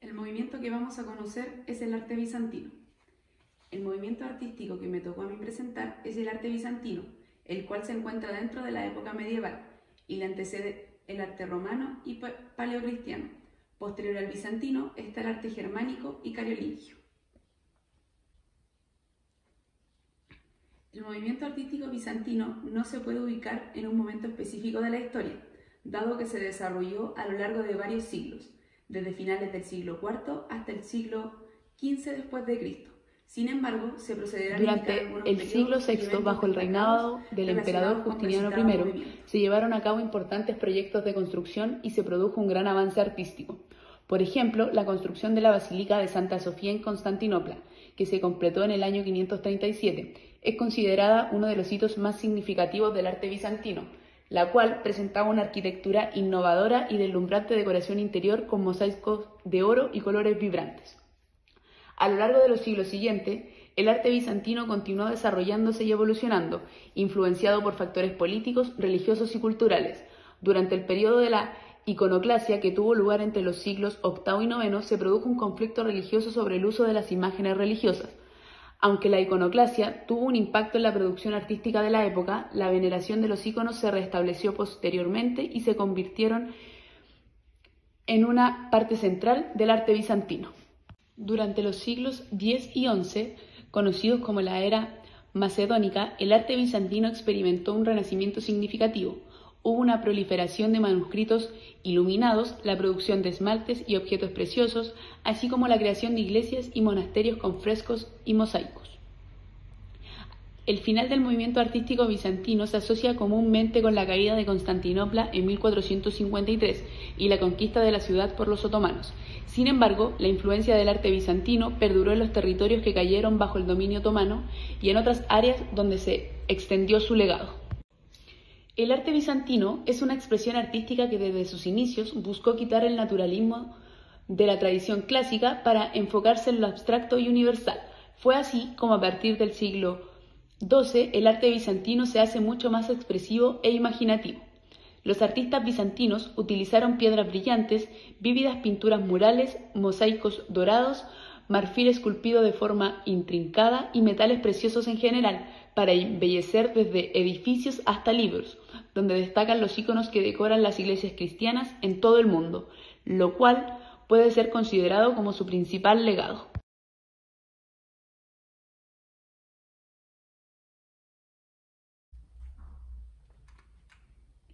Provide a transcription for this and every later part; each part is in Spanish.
El movimiento que vamos a conocer es el arte bizantino. El movimiento artístico que me tocó a mí presentar es el arte bizantino, el cual se encuentra dentro de la época medieval y le antecede el arte romano y paleocristiano. Posterior al bizantino está el arte germánico y carolingio. El movimiento artístico bizantino no se puede ubicar en un momento específico de la historia, dado que se desarrolló a lo largo de varios siglos, desde finales del siglo IV hasta el siglo XV después de Cristo. Sin embargo, se procederá Durante el siglo VI, bajo el reinado del emperador Justiniano I, se llevaron a cabo importantes proyectos de construcción y se produjo un gran avance artístico. Por ejemplo, la construcción de la Basílica de Santa Sofía en Constantinopla, que se completó en el año 537, es considerada uno de los hitos más significativos del arte bizantino, la cual presentaba una arquitectura innovadora y deslumbrante decoración interior con mosaicos de oro y colores vibrantes. A lo largo de los siglos siguientes, el arte bizantino continuó desarrollándose y evolucionando, influenciado por factores políticos, religiosos y culturales. Durante el periodo de la iconoclasia, que tuvo lugar entre los siglos VIII y IX, se produjo un conflicto religioso sobre el uso de las imágenes religiosas. Aunque la iconoclasia tuvo un impacto en la producción artística de la época, la veneración de los íconos se restableció posteriormente y se convirtieron en una parte central del arte bizantino. Durante los siglos X y XI, conocidos como la era macedónica, el arte bizantino experimentó un renacimiento significativo. Hubo una proliferación de manuscritos iluminados, la producción de esmaltes y objetos preciosos, así como la creación de iglesias y monasterios con frescos y mosaicos. El final del movimiento artístico bizantino se asocia comúnmente con la caída de Constantinopla en 1453 y la conquista de la ciudad por los otomanos. Sin embargo, la influencia del arte bizantino perduró en los territorios que cayeron bajo el dominio otomano y en otras áreas donde se extendió su legado. El arte bizantino es una expresión artística que desde sus inicios buscó quitar el naturalismo de la tradición clásica para enfocarse en lo abstracto y universal. Fue así como a partir del siglo XII el arte bizantino se hace mucho más expresivo e imaginativo. Los artistas bizantinos utilizaron piedras brillantes, vívidas pinturas murales, mosaicos dorados, marfil esculpido de forma intrincada y metales preciosos en general, para embellecer desde edificios hasta libros, donde destacan los íconos que decoran las iglesias cristianas en todo el mundo, lo cual puede ser considerado como su principal legado.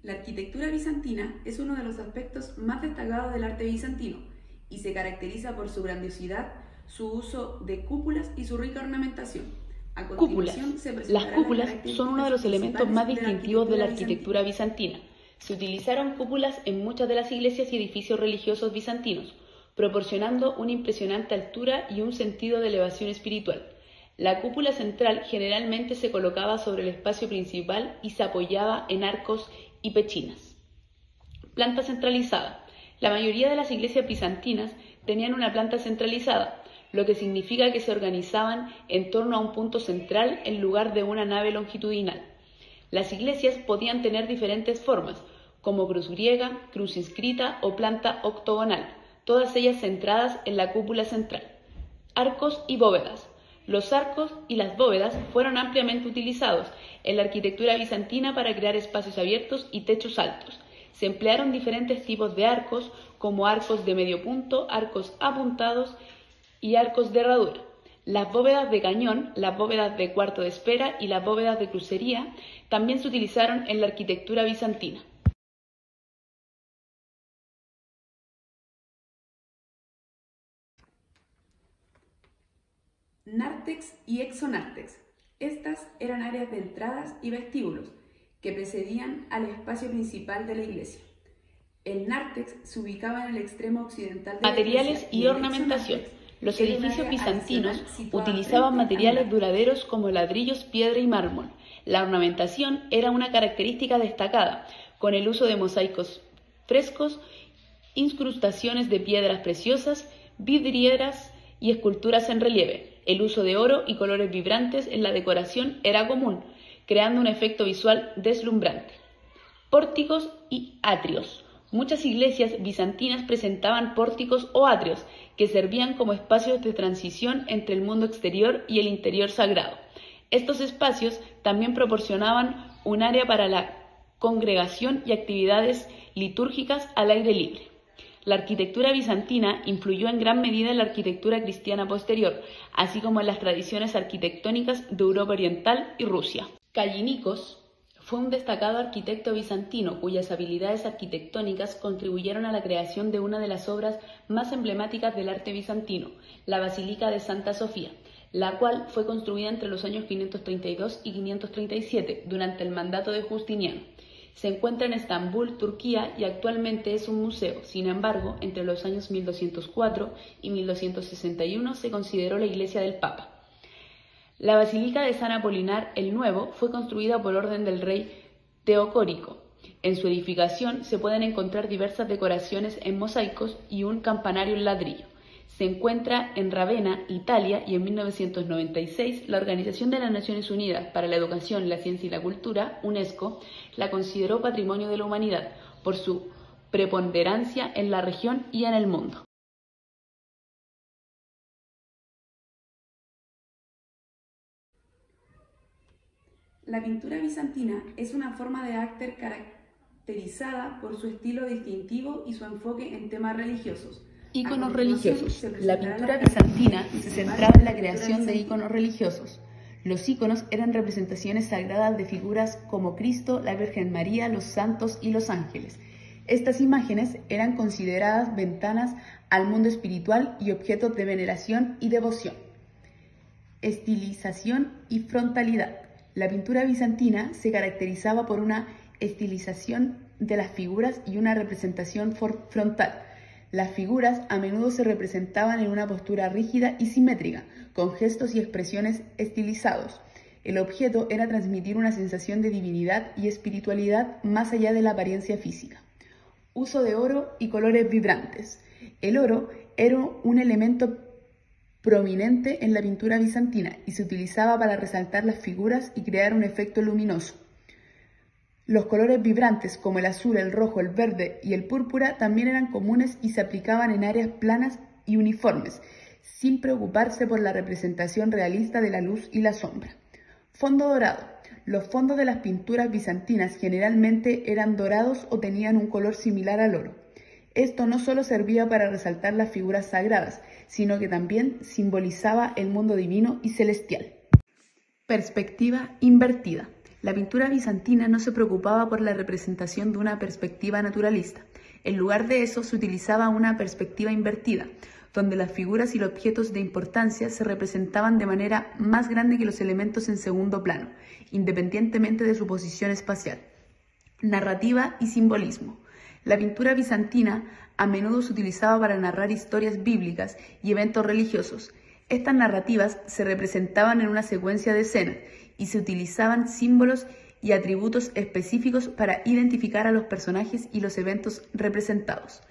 La arquitectura bizantina es uno de los aspectos más destacados del arte bizantino y se caracteriza por su grandiosidad, su uso de cúpulas y su rica ornamentación. Cúpulas. Las cúpulas son uno de los elementos más distintivos de la arquitectura bizantina. Se utilizaron cúpulas en muchas de las iglesias y edificios religiosos bizantinos, proporcionando una impresionante altura y un sentido de elevación espiritual. La cúpula central generalmente se colocaba sobre el espacio principal y se apoyaba en arcos y pechinas. Planta centralizada. La mayoría de las iglesias bizantinas tenían una planta centralizada, lo que significa que se organizaban en torno a un punto central en lugar de una nave longitudinal. Las iglesias podían tener diferentes formas, como cruz griega, cruz inscrita o planta octogonal, todas ellas centradas en la cúpula central. Arcos y bóvedas. Los arcos y las bóvedas fueron ampliamente utilizados en la arquitectura bizantina para crear espacios abiertos y techos altos. Se emplearon diferentes tipos de arcos, como arcos de medio punto, arcos apuntados y arcos de herradura. Las bóvedas de cañón, las bóvedas de cuarto de espera y las bóvedas de crucería también se utilizaron en la arquitectura bizantina. Nártex y exonártex. Estas eran áreas de entradas y vestíbulos que precedían al espacio principal de la iglesia. El nártex se ubicaba en el extremo occidental de la iglesia. Materiales y ornamentación. Los edificios bizantinos utilizaban materiales duraderos como ladrillos, piedra y mármol. La ornamentación era una característica destacada, con el uso de mosaicos frescos, incrustaciones de piedras preciosas, vidrieras y esculturas en relieve. El uso de oro y colores vibrantes en la decoración era común, creando un efecto visual deslumbrante. Pórticos y atrios. Muchas iglesias bizantinas presentaban pórticos o atrios, que servían como espacios de transición entre el mundo exterior y el interior sagrado. Estos espacios también proporcionaban un área para la congregación y actividades litúrgicas al aire libre. La arquitectura bizantina influyó en gran medida en la arquitectura cristiana posterior, así como en las tradiciones arquitectónicas de Europa Oriental y Rusia. Callinicos fue un destacado arquitecto bizantino cuyas habilidades arquitectónicas contribuyeron a la creación de una de las obras más emblemáticas del arte bizantino, la Basílica de Santa Sofía, la cual fue construida entre los años 532 y 537 durante el mandato de Justiniano. Se encuentra en Estambul, Turquía, y actualmente es un museo. Sin embargo, entre los años 1204 y 1261 se consideró la iglesia del Papa. La Basílica de San Apolinar el Nuevo fue construida por orden del rey Teocórico. En su edificación se pueden encontrar diversas decoraciones en mosaicos y un campanario en ladrillo. Se encuentra en Ravenna, Italia, y en 1996 la Organización de las Naciones Unidas para la Educación, la Ciencia y la Cultura, UNESCO, la consideró Patrimonio de la Humanidad por su preponderancia en la región y en el mundo. La pintura bizantina es una forma de arte caracterizada por su estilo distintivo y su enfoque en temas religiosos. Íconos religiosos. La pintura bizantina se centraba en la creación de íconos religiosos. Los íconos eran representaciones sagradas de figuras como Cristo, la Virgen María, los santos y los ángeles. Estas imágenes eran consideradas ventanas al mundo espiritual y objetos de veneración y devoción. Estilización y frontalidad. La pintura bizantina se caracterizaba por una estilización de las figuras y una representación frontal. Las figuras a menudo se representaban en una postura rígida y simétrica, con gestos y expresiones estilizados. El objeto era transmitir una sensación de divinidad y espiritualidad más allá de la apariencia física. Uso de oro y colores vibrantes. El oro era un elemento prominente en la pintura bizantina y se utilizaba para resaltar las figuras y crear un efecto luminoso. Los colores vibrantes como el azul, el rojo, el verde y el púrpura también eran comunes y se aplicaban en áreas planas y uniformes, sin preocuparse por la representación realista de la luz y la sombra. Fondo dorado. Los fondos de las pinturas bizantinas generalmente eran dorados o tenían un color similar al oro. Esto no solo servía para resaltar las figuras sagradas, sino que también simbolizaba el mundo divino y celestial. Perspectiva invertida. La pintura bizantina no se preocupaba por la representación de una perspectiva naturalista. En lugar de eso, se utilizaba una perspectiva invertida, donde las figuras y los objetos de importancia se representaban de manera más grande que los elementos en segundo plano, independientemente de su posición espacial. Narrativa y simbolismo. La pintura bizantina a menudo se utilizaba para narrar historias bíblicas y eventos religiosos. Estas narrativas se representaban en una secuencia de escenas y se utilizaban símbolos y atributos específicos para identificar a los personajes y los eventos representados.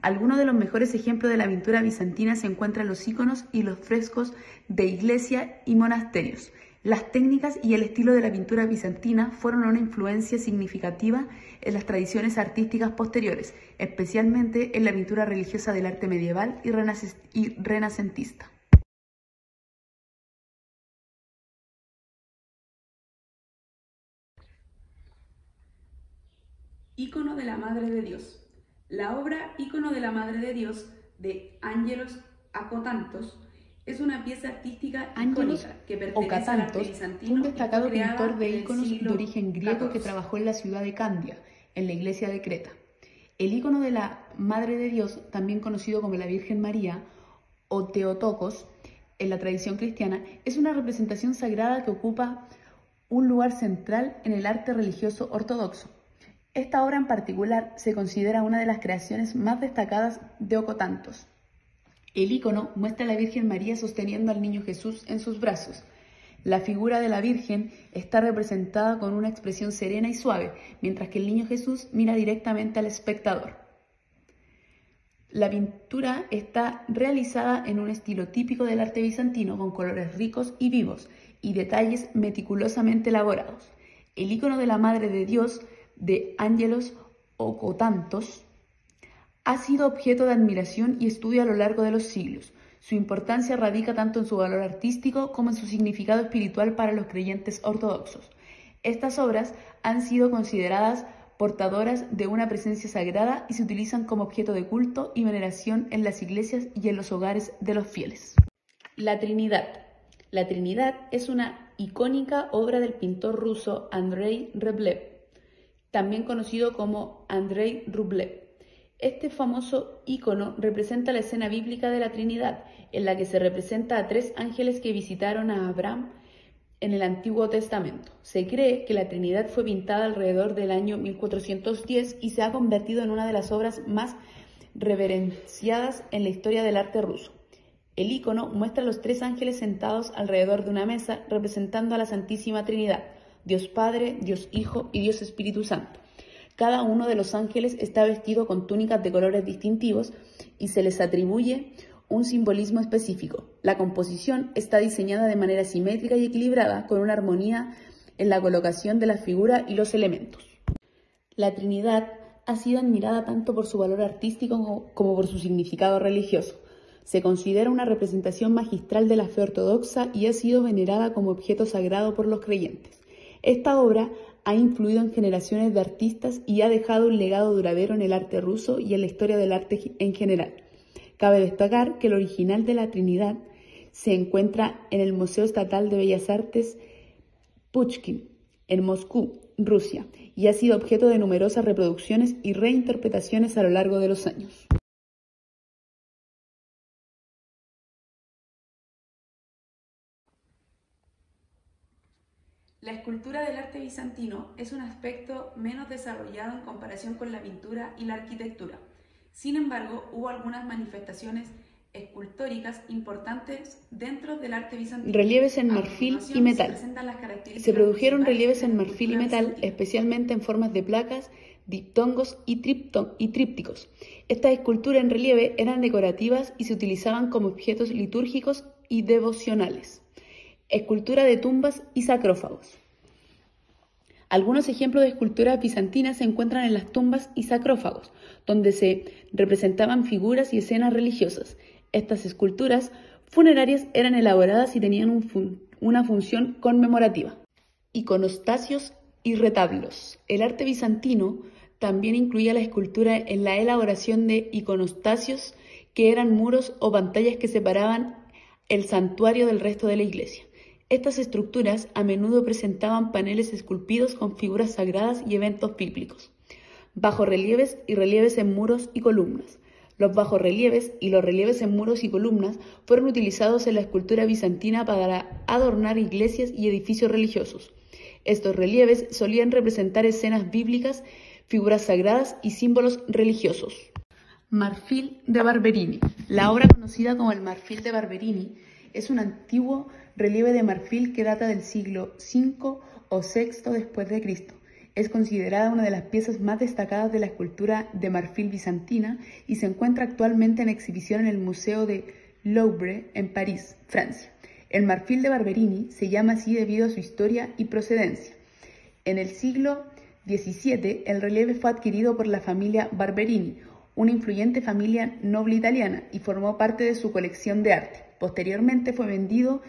Algunos de los mejores ejemplos de la pintura bizantina se encuentran en los íconos y los frescos de iglesia y monasterios. Las técnicas y el estilo de la pintura bizantina fueron una influencia significativa en las tradiciones artísticas posteriores, especialmente en la pintura religiosa del arte medieval y renacentista. Ícono de la Madre de Dios. La obra Ícono de la Madre de Dios de Ángelos Acotantos es una pieza artística icónica que pertenece al arte bizantino. Un destacado pintor de íconos de origen griego que trabajó en la ciudad de Candia, en la iglesia de Creta. El ícono de la Madre de Dios, también conocido como la Virgen María o Theotokos en la tradición cristiana, es una representación sagrada que ocupa un lugar central en el arte religioso ortodoxo. Esta obra en particular se considera una de las creaciones más destacadas de Ocotantos. El ícono muestra a la Virgen María sosteniendo al niño Jesús en sus brazos. La figura de la Virgen está representada con una expresión serena y suave, mientras que el niño Jesús mira directamente al espectador. La pintura está realizada en un estilo típico del arte bizantino, con colores ricos y vivos y detalles meticulosamente elaborados. El ícono de la Madre de Dios de Ángelos Ocotantos ha sido objeto de admiración y estudio a lo largo de los siglos. Su importancia radica tanto en su valor artístico como en su significado espiritual para los creyentes ortodoxos. Estas obras han sido consideradas portadoras de una presencia sagrada y se utilizan como objeto de culto y veneración en las iglesias y en los hogares de los fieles. La Trinidad. La Trinidad es una icónica obra del pintor ruso Andrei Rublev, también conocido como Andrei Rublev. Este famoso ícono representa la escena bíblica de la Trinidad, en la que se representa a 3 ángeles que visitaron a Abraham en el Antiguo Testamento. Se cree que la Trinidad fue pintada alrededor del año 1410 y se ha convertido en una de las obras más reverenciadas en la historia del arte ruso. El ícono muestra a los 3 ángeles sentados alrededor de una mesa representando a la Santísima Trinidad, Dios Padre, Dios Hijo y Dios Espíritu Santo. Cada uno de los ángeles está vestido con túnicas de colores distintivos y se les atribuye un simbolismo específico. La composición está diseñada de manera simétrica y equilibrada, con una armonía en la colocación de la figura y los elementos. La Trinidad ha sido admirada tanto por su valor artístico como por su significado religioso. Se considera una representación magistral de la fe ortodoxa y ha sido venerada como objeto sagrado por los creyentes. Esta obra ha influido en generaciones de artistas y ha dejado un legado duradero en el arte ruso y en la historia del arte en general. Cabe destacar que el original de la Trinidad se encuentra en el Museo Estatal de Bellas Artes Pushkin, en Moscú, Rusia, y ha sido objeto de numerosas reproducciones y reinterpretaciones a lo largo de los años. La escultura del arte bizantino es un aspecto menos desarrollado en comparación con la pintura y la arquitectura. Sin embargo, hubo algunas manifestaciones escultóricas importantes dentro del arte bizantino. Relieves en marfil y metal. Se produjeron relieves en marfil y metal, especialmente en formas de placas, diptongos y trípticos. Estas esculturas en relieve eran decorativas y se utilizaban como objetos litúrgicos y devocionales. Escultura de tumbas y sarcófagos. Algunos ejemplos de esculturas bizantinas se encuentran en las tumbas y sarcófagos, donde se representaban figuras y escenas religiosas. Estas esculturas funerarias eran elaboradas y tenían una función conmemorativa. Iconostasios y retablos. El arte bizantino también incluía la escultura en la elaboración de iconostasios, que eran muros o pantallas que separaban el santuario del resto de la iglesia. Estas estructuras a menudo presentaban paneles esculpidos con figuras sagradas y eventos bíblicos, bajorrelieves y relieves en muros y columnas. Los bajorrelieves y los relieves en muros y columnas fueron utilizados en la escultura bizantina para adornar iglesias y edificios religiosos. Estos relieves solían representar escenas bíblicas, figuras sagradas y símbolos religiosos. Marfil de Barberini. La obra conocida como el marfil de Barberini es un antiguo relieve de marfil que data del siglo V o VI después de Cristo. Es considerada una de las piezas más destacadas de la escultura de marfil bizantina y se encuentra actualmente en exhibición en el Museo de Louvre en París, Francia. El marfil de Barberini se llama así debido a su historia y procedencia. En el siglo XVII, el relieve fue adquirido por la familia Barberini, una influyente familia noble italiana, y formó parte de su colección de arte. Posteriormente fue vendido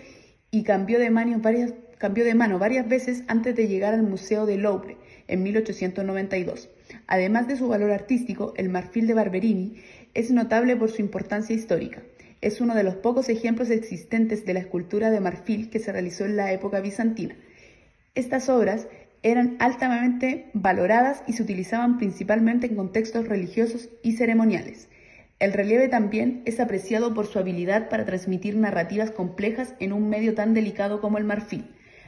y cambió de mano varias veces antes de llegar al Museo de Louvre en 1892. Además de su valor artístico, el marfil de Barberini es notable por su importancia histórica. Es uno de los pocos ejemplos existentes de la escultura de marfil que se realizó en la época bizantina. Estas obras eran altamente valoradas y se utilizaban principalmente en contextos religiosos y ceremoniales. El relieve también es apreciado por su habilidad para transmitir narrativas complejas en un medio tan delicado como el marfil.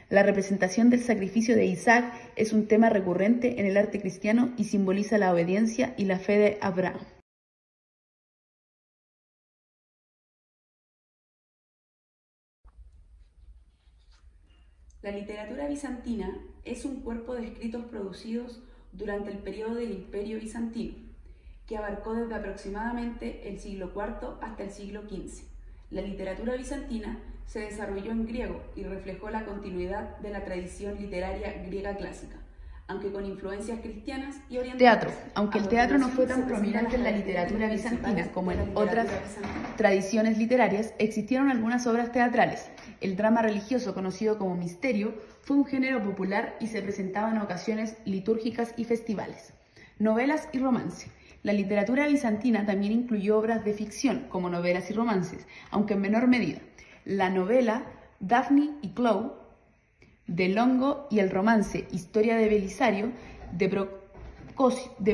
La representación del sacrificio de Isaac es un tema recurrente en el arte cristiano y simboliza la obediencia y la fe de Abraham. La literatura bizantina es un cuerpo de escritos producidos durante el periodo del Imperio Bizantino, que abarcó desde aproximadamente el siglo IV hasta el siglo XV. La literatura bizantina se desarrolló en griego y reflejó la continuidad de la tradición literaria griega clásica. aunque con influencias cristianas y orientales. Teatro. Aunque el teatro no fue tan prominente en la literatura bizantina como en otras tradiciones literarias, existieron algunas obras teatrales. El drama religioso, conocido como misterio, fue un género popular y se presentaba en ocasiones litúrgicas y festivales. Novelas y romance. La literatura bizantina también incluyó obras de ficción, como novelas y romances, aunque en menor medida. La novela Daphne y Chloe, de Longo, y el romance Historia de Belisario, de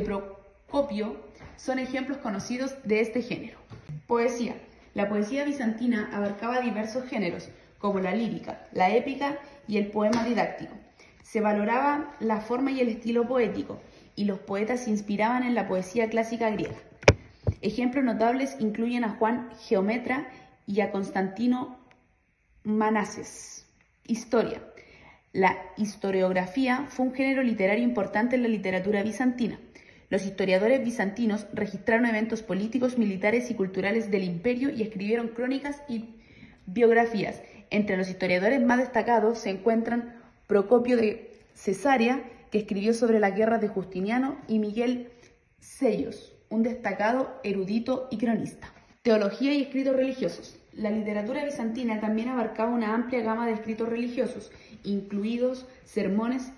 Procopio, son ejemplos conocidos de este género. Poesía. La poesía bizantina abarcaba diversos géneros, como la lírica, la épica y el poema didáctico. Se valoraba la forma y el estilo poético, y los poetas se inspiraban en la poesía clásica griega. Ejemplos notables incluyen a Juan Geometra y a Constantino Manases. Historia. La historiografía fue un género literario importante en la literatura bizantina. Los historiadores bizantinos registraron eventos políticos, militares y culturales del imperio y escribieron crónicas y biografías. Entre los historiadores más destacados se encuentran Procopio de Cesarea, que escribió sobre las guerras de Justiniano, y Miguel Sellos, un destacado erudito y cronista. Teología y escritos religiosos. La literatura bizantina también abarcaba una amplia gama de escritos religiosos, incluidos sermones,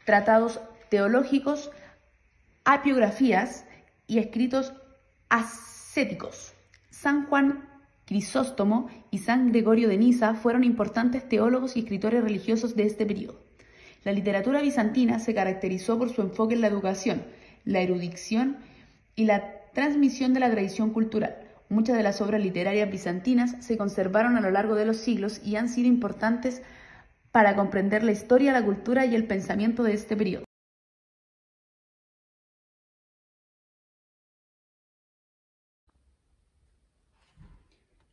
tratados teológicos, apiografías y escritos ascéticos. San Juan Crisóstomo y San Gregorio de Nisa fueron importantes teólogos y escritores religiosos de este periodo. La literatura bizantina se caracterizó por su enfoque en la educación, la erudición y la transmisión de la tradición cultural. Muchas de las obras literarias bizantinas se conservaron a lo largo de los siglos y han sido importantes para comprender la historia, la cultura y el pensamiento de este periodo.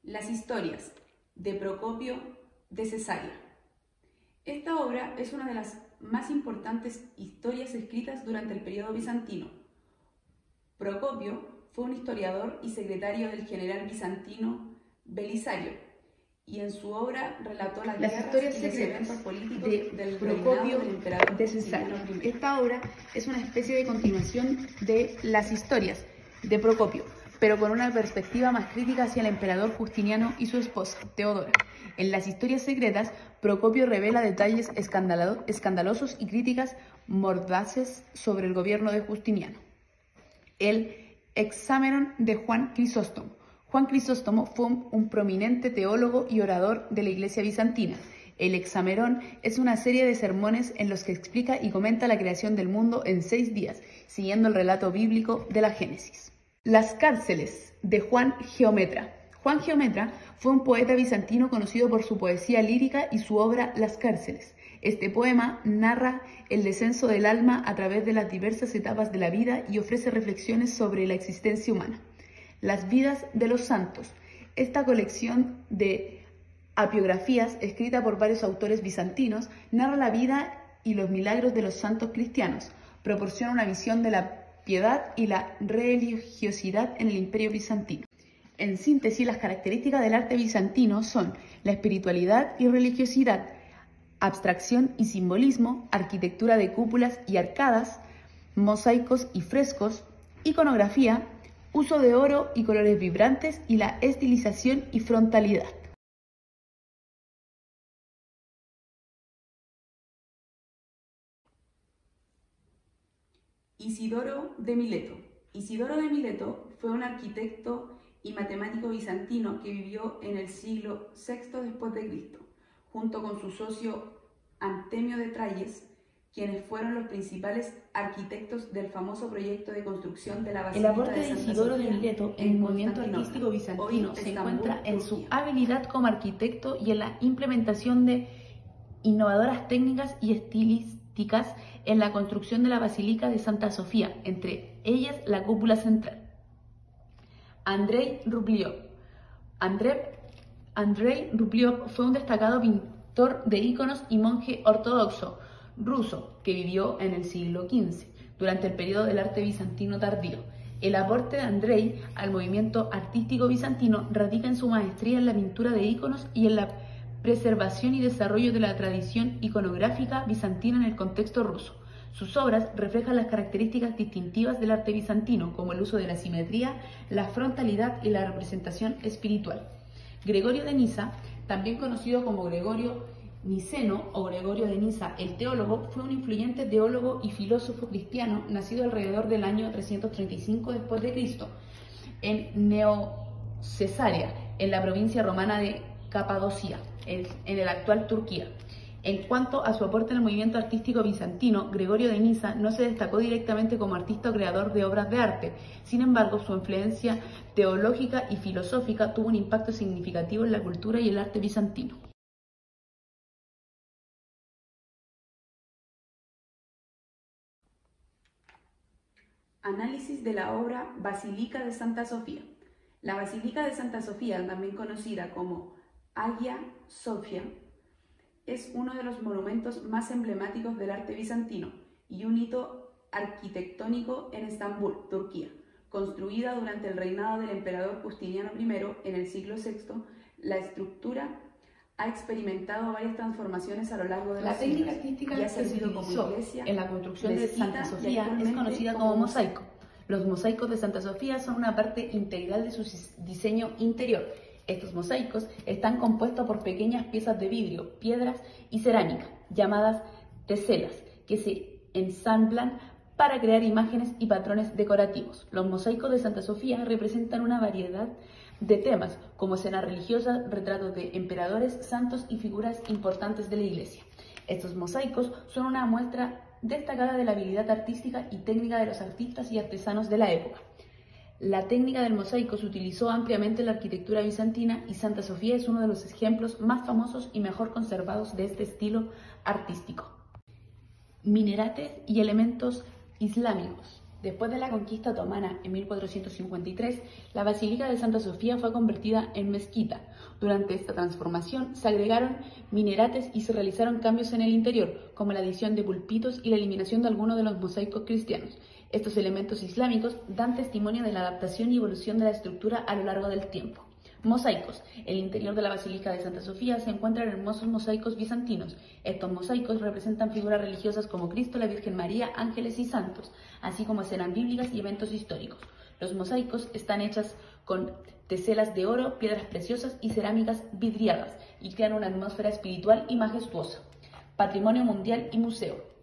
Las historias de Procopio de Cesarea. Esta obra es una de las más importantes historias escritas durante el periodo bizantino. Procopio fue un historiador y secretario del general bizantino Belisario, y en su obra relató las historias y los eventos políticos del Procopio del emperador de Cesarea. Esta obra es una especie de continuación de las historias de Procopio, pero con una perspectiva más crítica hacia el emperador Justiniano y su esposa, Teodora. En las historias secretas, Procopio revela detalles escandalosos y críticas mordaces sobre el gobierno de Justiniano. El Hexámeron de Juan Crisóstomo. Juan Crisóstomo fue un prominente teólogo y orador de la Iglesia bizantina. El Hexamerón es una serie de sermones en los que explica y comenta la creación del mundo en 6 días, siguiendo el relato bíblico de la Génesis. Las cárceles de Juan Geometra. Juan Geometra fue un poeta bizantino conocido por su poesía lírica y su obra Las cárceles. Este poema narra el descenso del alma a través de las diversas etapas de la vida y ofrece reflexiones sobre la existencia humana. Las vidas de los santos. Esta colección de apiografías, escrita por varios autores bizantinos, narra la vida y los milagros de los santos cristianos. Proporciona una visión de la piedad y la religiosidad en el Imperio bizantino. En síntesis, las características del arte bizantino son la espiritualidad y religiosidad, abstracción y simbolismo, arquitectura de cúpulas y arcadas, mosaicos y frescos, iconografía, uso de oro y colores vibrantes y la estilización y frontalidad. Isidoro de Mileto. Isidoro de Mileto fue un arquitecto y matemático bizantino que vivió en el siglo VI después de Cristo, junto con su socio Antemio de Tralles, quienes fueron los principales arquitectos del famoso proyecto de construcción de la Basílica El aporte de Santa Isidoro de Sofía Mileto en el movimiento artístico bizantino se encuentra en su habilidad como arquitecto y en la implementación de innovadoras técnicas y estilísticas en la construcción de la Basílica de Santa Sofía, entre ellas la cúpula central. Andrei Rublev. Andrei Rublev fue un destacado pintor de íconos y monje ortodoxo ruso que vivió en el siglo XV, durante el periodo del arte bizantino tardío. El aporte de Andrei al movimiento artístico bizantino radica en su maestría en la pintura de íconos y en la preservación y desarrollo de la tradición iconográfica bizantina en el contexto ruso. Sus obras reflejan las características distintivas del arte bizantino, como el uso de la simetría, la frontalidad y la representación espiritual. Gregorio de Nisa, también conocido como Gregorio Niceno o Gregorio de Nisa el teólogo, fue un influyente teólogo y filósofo cristiano nacido alrededor del año 335 después de Cristo en Neo-Cesarea, en la provincia romana de Capadocia, en el actual Turquía. En cuanto a su aporte en el movimiento artístico bizantino, Gregorio de Nisa no se destacó directamente como artista o creador de obras de arte. Sin embargo, su influencia teológica y filosófica tuvo un impacto significativo en la cultura y el arte bizantino. Análisis de la obra Basílica de Santa Sofía. La Basílica de Santa Sofía, también conocida como Hagia Sophia, es uno de los monumentos más emblemáticos del arte bizantino y un hito arquitectónico en Estambul, Turquía. Construida durante el reinado del emperador Justiniano I en el siglo VI, la estructura ha experimentado varias transformaciones a lo largo de los siglos. La técnica artística que se utilizó en la construcción de Santa Sofía es conocida como mosaico. Los mosaicos de Santa Sofía son una parte integral de su diseño interior. Estos mosaicos están compuestos por pequeñas piezas de vidrio, piedras y cerámica, llamadas teselas, que se ensamblan para crear imágenes y patrones decorativos. Los mosaicos de Santa Sofía representan una variedad de temas, como escenas religiosas, retratos de emperadores, santos y figuras importantes de la Iglesia. Estos mosaicos son una muestra destacada de la habilidad artística y técnica de los artistas y artesanos de la época. La técnica del mosaico se utilizó ampliamente en la arquitectura bizantina y Santa Sofía es uno de los ejemplos más famosos y mejor conservados de este estilo artístico. Minerates y elementos islámicos. Después de la conquista otomana en 1453, la Basílica de Santa Sofía fue convertida en mezquita. Durante esta transformación se agregaron minerates y se realizaron cambios en el interior, como la adición de púlpitos y la eliminación de algunos de los mosaicos cristianos. Estos elementos islámicos dan testimonio de la adaptación y evolución de la estructura a lo largo del tiempo. Mosaicos. En el interior de la Basílica de Santa Sofía se encuentran hermosos mosaicos bizantinos. Estos mosaicos representan figuras religiosas como Cristo, la Virgen María, ángeles y santos, así como escenas bíblicas y eventos históricos. Los mosaicos están hechos con teselas de oro, piedras preciosas y cerámicas vidriadas y crean una atmósfera espiritual y majestuosa. Patrimonio mundial y museo.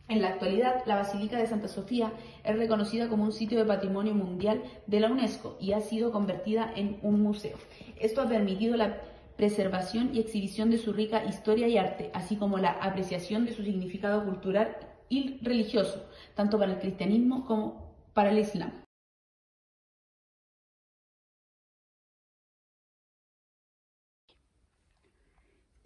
En la actualidad, la Basílica de Santa Sofía es reconocida como un sitio de patrimonio mundial de la UNESCO y ha sido convertida en un museo. Esto ha permitido la preservación y exhibición de su rica historia y arte, así como la apreciación de su significado cultural y religioso, tanto para el cristianismo como para el islam.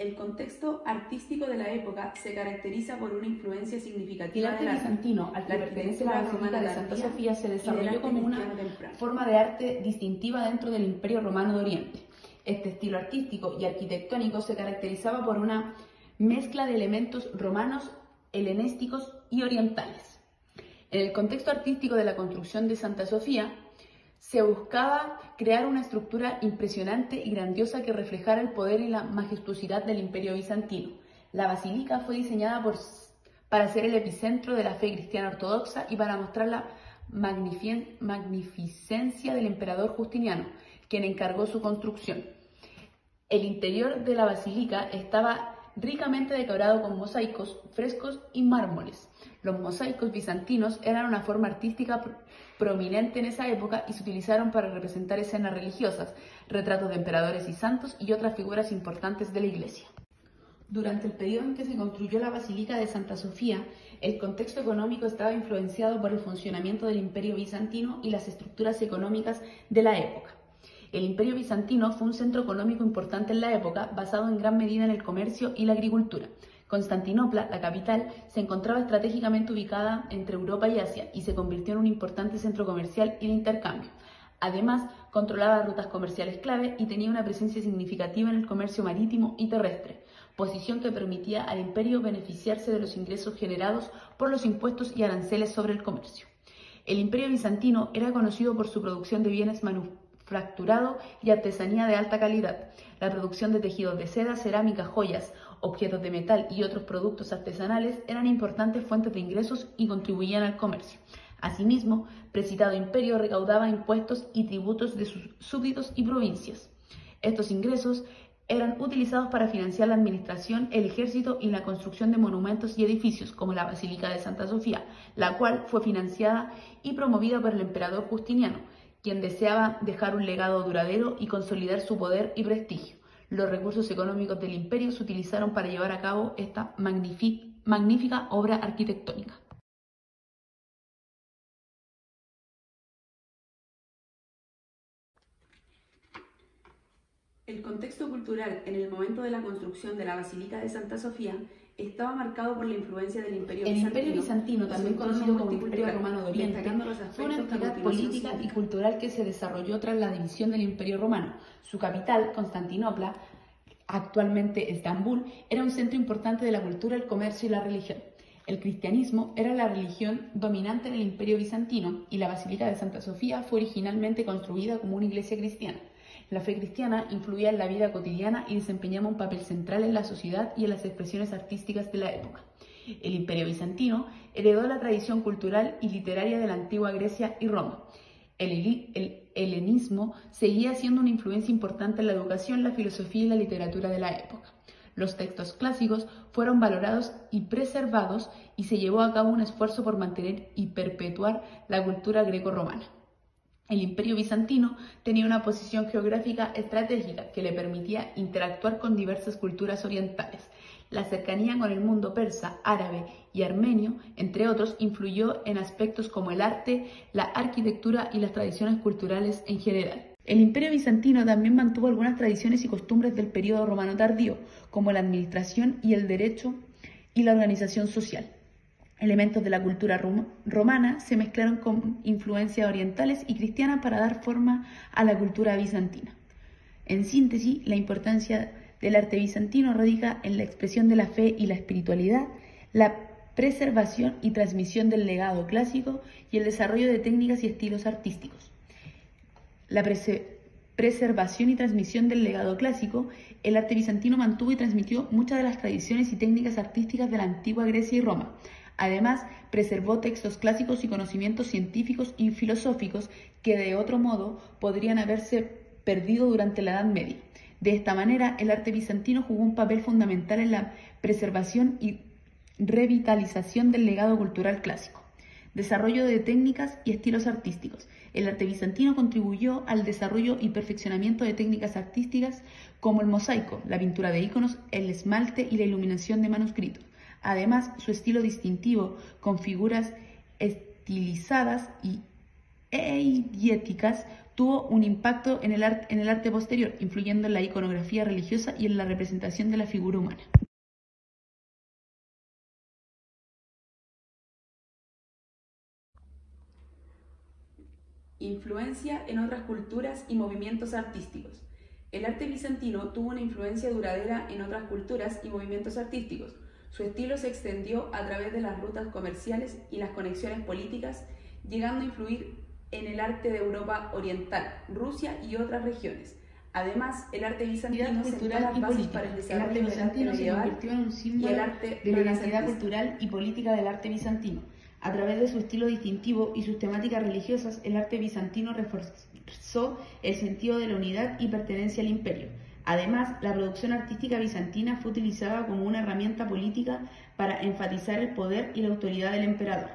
El contexto artístico de la época se caracteriza por una influencia significativa del arte bizantino, al que pertenece la Basílica de Santa Sofía, se desarrolló como una forma de arte distintiva dentro del Imperio Romano de Oriente. Este estilo artístico y arquitectónico se caracterizaba por una mezcla de elementos romanos, helenísticos y orientales. En el contexto artístico de la construcción de Santa Sofía, se buscaba crear una estructura impresionante y grandiosa que reflejara el poder y la majestuosidad del Imperio bizantino. La basílica fue diseñada para ser el epicentro de la fe cristiana ortodoxa y para mostrar la magnificencia del emperador Justiniano, quien encargó su construcción. El interior de la basílica estaba ricamente decorado con mosaicos, frescos y mármoles. Los mosaicos bizantinos eran una forma artística prominente en esa época y se utilizaron para representar escenas religiosas, retratos de emperadores y santos y otras figuras importantes de la Iglesia. Durante el periodo en que se construyó la Basílica de Santa Sofía, el contexto económico estaba influenciado por el funcionamiento del Imperio bizantino y las estructuras económicas de la época. El Imperio bizantino fue un centro económico importante en la época, basado en gran medida en el comercio y la agricultura. Constantinopla, la capital, se encontraba estratégicamente ubicada entre Europa y Asia y se convirtió en un importante centro comercial y de intercambio. Además, controlaba rutas comerciales clave y tenía una presencia significativa en el comercio marítimo y terrestre, posición que permitía al imperio beneficiarse de los ingresos generados por los impuestos y aranceles sobre el comercio. El Imperio bizantino era conocido por su producción de bienes manufacturados y artesanía de alta calidad, la producción de tejidos de seda, cerámica, joyas, objetos de metal y otros productos artesanales eran importantes fuentes de ingresos y contribuían al comercio. Asimismo, precitado imperio recaudaba impuestos y tributos de sus súbditos y provincias. Estos ingresos eran utilizados para financiar la administración, el ejército y la construcción de monumentos y edificios, como la Basílica de Santa Sofía, la cual fue financiada y promovida por el emperador Justiniano, quien deseaba dejar un legado duradero y consolidar su poder y prestigio. Los recursos económicos del imperio se utilizaron para llevar a cabo esta magnífica obra arquitectónica. El contexto cultural en el momento de la construcción de la Basílica de Santa Sofía estaba marcado por la influencia del Imperio Bizantino. El Imperio Bizantino, también conocido como Imperio Romano de Oriente, fue una entidad política y cultural que se desarrolló tras la división del Imperio Romano. Su capital, Constantinopla, actualmente Estambul, era un centro importante de la cultura, el comercio y la religión. El cristianismo era la religión dominante en el Imperio Bizantino y la Basílica de Santa Sofía fue originalmente construida como una iglesia cristiana. La fe cristiana influía en la vida cotidiana y desempeñaba un papel central en la sociedad y en las expresiones artísticas de la época. El Imperio Bizantino heredó la tradición cultural y literaria de la antigua Grecia y Roma. El helenismo seguía siendo una influencia importante en la educación, la filosofía y la literatura de la época. Los textos clásicos fueron valorados y preservados y se llevó a cabo un esfuerzo por mantener y perpetuar la cultura greco-romana. El Imperio Bizantino tenía una posición geográfica estratégica que le permitía interactuar con diversas culturas orientales. La cercanía con el mundo persa, árabe y armenio, entre otros, influyó en aspectos como el arte, la arquitectura y las tradiciones culturales en general. El Imperio Bizantino también mantuvo algunas tradiciones y costumbres del período romano tardío, como la administración y el derecho y la organización social. Elementos de la cultura romana se mezclaron con influencias orientales y cristianas para dar forma a la cultura bizantina. En síntesis, la importancia del arte bizantino radica en la expresión de la fe y la espiritualidad, la preservación y transmisión del legado clásico y el desarrollo de técnicas y estilos artísticos. La preservación y transmisión del legado clásico, el arte bizantino mantuvo y transmitió muchas de las tradiciones y técnicas artísticas de la antigua Grecia y Roma. Además, preservó textos clásicos y conocimientos científicos y filosóficos que de otro modo podrían haberse perdido durante la Edad Media. De esta manera, el arte bizantino jugó un papel fundamental en la preservación y revitalización del legado cultural clásico. Desarrollo de técnicas y estilos artísticos. El arte bizantino contribuyó al desarrollo y perfeccionamiento de técnicas artísticas como el mosaico, la pintura de íconos, el esmalte y la iluminación de manuscritos. Además, su estilo distintivo, con figuras estilizadas y eiéticas, tuvo un impacto en el arte posterior, influyendo en la iconografía religiosa y en la representación de la figura humana. Influencia en otras culturas y movimientos artísticos. El arte bizantino tuvo una influencia duradera en otras culturas y movimientos artísticos. Su estilo se extendió a través de las rutas comerciales y las conexiones políticas, llegando a influir en el arte de Europa Oriental, Rusia y otras regiones. Además, el arte bizantino sentó las bases para el desarrollo del arte medieval se convirtió en un símbolo de la identidad cultural y política del arte bizantino. A través de su estilo distintivo y sus temáticas religiosas, el arte bizantino reforzó el sentido de la unidad y pertenencia al imperio. Además, la producción artística bizantina fue utilizada como una herramienta política para enfatizar el poder y la autoridad del emperador.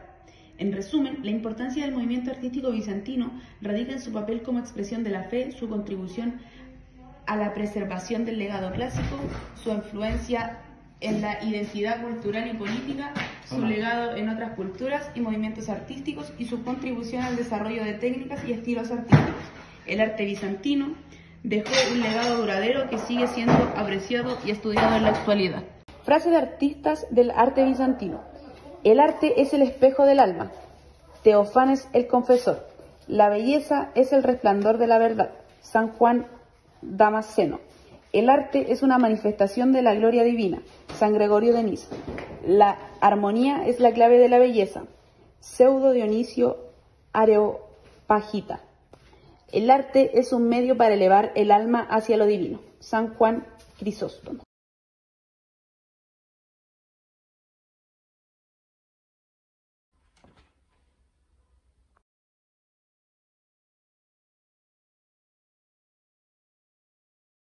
En resumen, la importancia del movimiento artístico bizantino radica en su papel como expresión de la fe, su contribución a la preservación del legado clásico, su influencia en la identidad cultural y política, su legado en otras culturas y movimientos artísticos y su contribución al desarrollo de técnicas y estilos artísticos. El arte bizantino dejó un legado duradero que sigue siendo apreciado y estudiado en la actualidad. Frase de artistas del arte bizantino. El arte es el espejo del alma. Teófanes el Confesor. La belleza es el resplandor de la verdad. San Juan Damasceno. El arte es una manifestación de la gloria divina. San Gregorio de Niza. La armonía es la clave de la belleza. Pseudo Dionisio Areopagita. El arte es un medio para elevar el alma hacia lo divino. San Juan Crisóstomo.